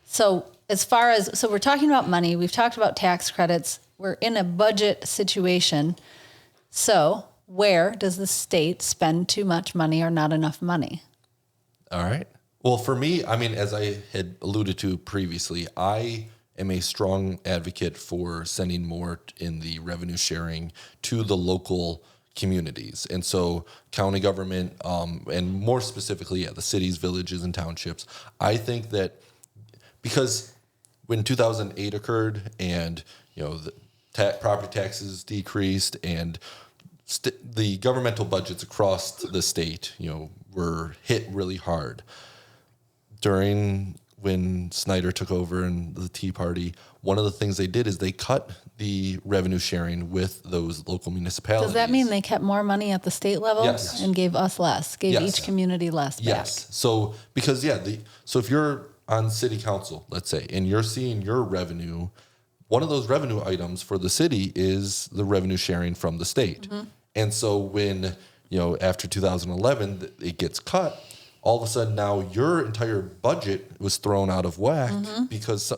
So we're talking about money. We've talked about tax credits. We're in a budget situation. So where does the state spend too much money or not enough money? All right. Well, for me, I mean, as I had alluded to previously, I am a strong advocate for sending more in the revenue sharing to the local communities. And so county government, and more specifically the cities, villages, and townships, I think that because when 2008 occurred and, the property taxes decreased and the governmental budgets across the state, were hit really hard. During when Snyder took over and the Tea Party, one of the things they did is they cut the revenue sharing with those local municipalities. Does that mean they kept more money at the state level? Yes. And gave us less, gave Yes. each community less back? Yes. So, because, so if you're on city council, let's say, and you're seeing your revenue, one of those revenue items for the city is the revenue sharing from the state. Mm-hmm. And so when, after 2011, it gets cut, all of a sudden now your entire budget was thrown out of whack because,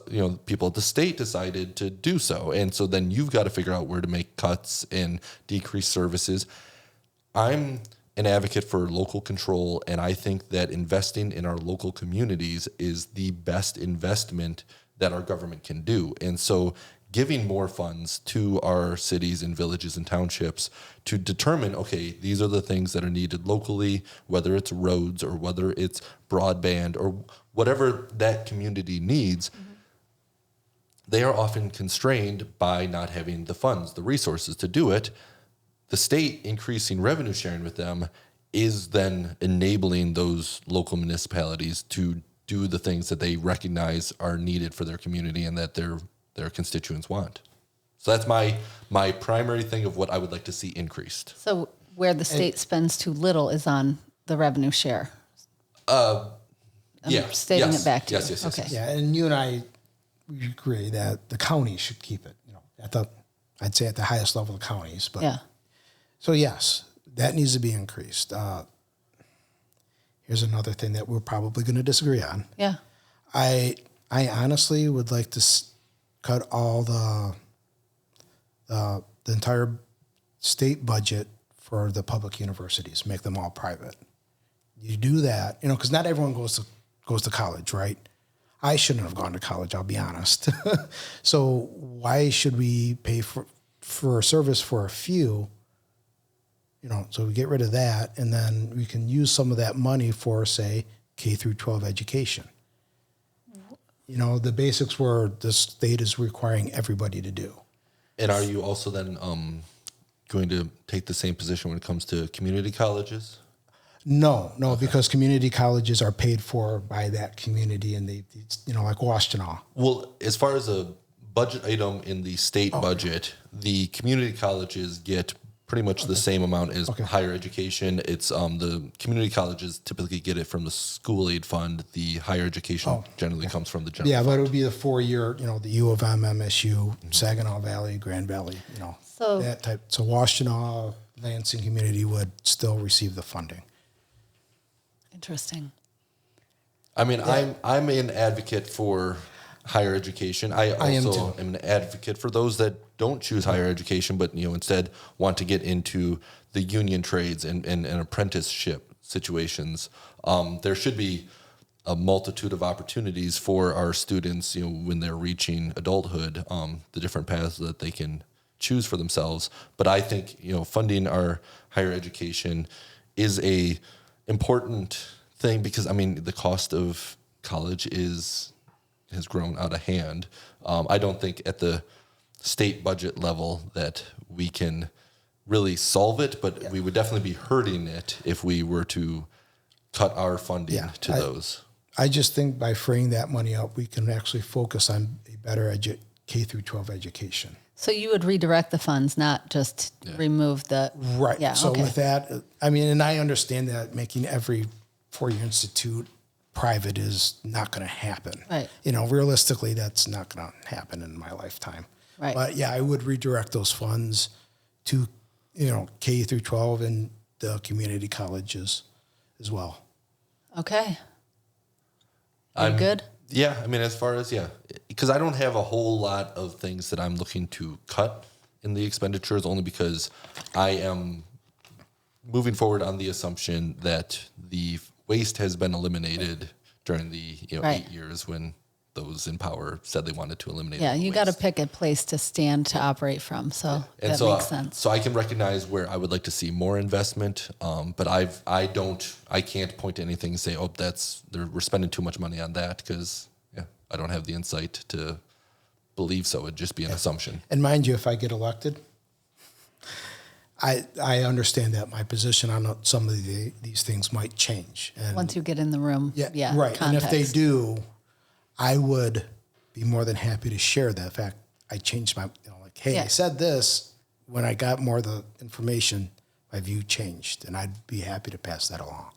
people at the state decided to do so. And so then you've got to figure out where to make cuts and decrease services. I'm an advocate for local control, and I think that investing in our local communities is the best investment that our government can do. And so giving more funds to our cities and villages and townships to determine, okay, these are the things that are needed locally, whether it's roads or whether it's broadband or whatever that community needs, they are often constrained by not having the funds, the resources to do it. The state increasing revenue sharing with them is then enabling those local municipalities to do the things that they recognize are needed for their community and that their constituents want. So that's my primary thing of what I would like to see increased. So where the state spends too little is on the revenue share. Stating it back to you. Yes. Okay. Yeah, and you and I we agree that the county should keep it. I'd say at the highest level of counties. But yeah. So yes, that needs to be increased. Here's another thing that we're probably going to disagree on. Yeah. I honestly would like to cut all the entire state budget for the public universities, make them all private. You do that, because not everyone goes to college, right? I shouldn't have gone to college, I'll be honest. So why should we pay for a service for a few? So we get rid of that, and then we can use some of that money for, say, K through 12 education. The basics where the state is requiring everybody to do. And are you also then going to take the same position when it comes to community colleges? No, because community colleges are paid for by that community, and they, like Washtenaw. Well, as far as a budget item in the state budget, the community colleges get pretty much the same amount as higher education. It's the community colleges typically get it from the school aid fund. The higher education generally comes from the general fund. But it would be the 4-year, the U of M, MSU, Saginaw Valley, Grand Valley, So that type. So Washtenaw, Lansing community would still receive the funding. interesting. I mean, I'm an advocate for higher education. I also am an advocate for those that don't choose higher education, but instead want to get into the union trades and apprenticeship situations. There should be a multitude of opportunities for our students, when they're reaching adulthood, the different paths that they can choose for themselves. But I think funding our higher education is a important thing because the cost of college has grown out of hand. I don't think at the state budget level that we can really solve it, but we would definitely be hurting it if we were to cut our funding to those. I just think by freeing that money up, we can actually focus on a better K through 12 education. So you would redirect the funds, not just remove the... Right. Yeah, so with that, and I understand that making every 4-year institute private is not going to happen. Right. Realistically, that's not going to happen in my lifetime. Right. But I would redirect those funds to, K through 12 and the community colleges as well. Okay. I'm good? Yeah, I mean, as far as, because I don't have a whole lot of things that I'm looking to cut in the expenditures, only because I am moving forward on the assumption that the waste has been eliminated during the Right. 8 years when those in power said they wanted to eliminate. Yeah, all the you got to waste. pick a place to stand to operate from. So And that so, makes sense. So I can recognize where I would like to see more investment, but I can't point to anything and say, oh, we're spending too much money on that, because I don't have the insight to believe so. It'd just be an assumption. And mind you, if I get elected, I understand that my position on some of these things might change. And Once you get in the room, right. context. And if they do, I would be more than happy to share that fact. I changed my, hey, I said this. When I got more of the information, my view changed, and I'd be happy to pass that along.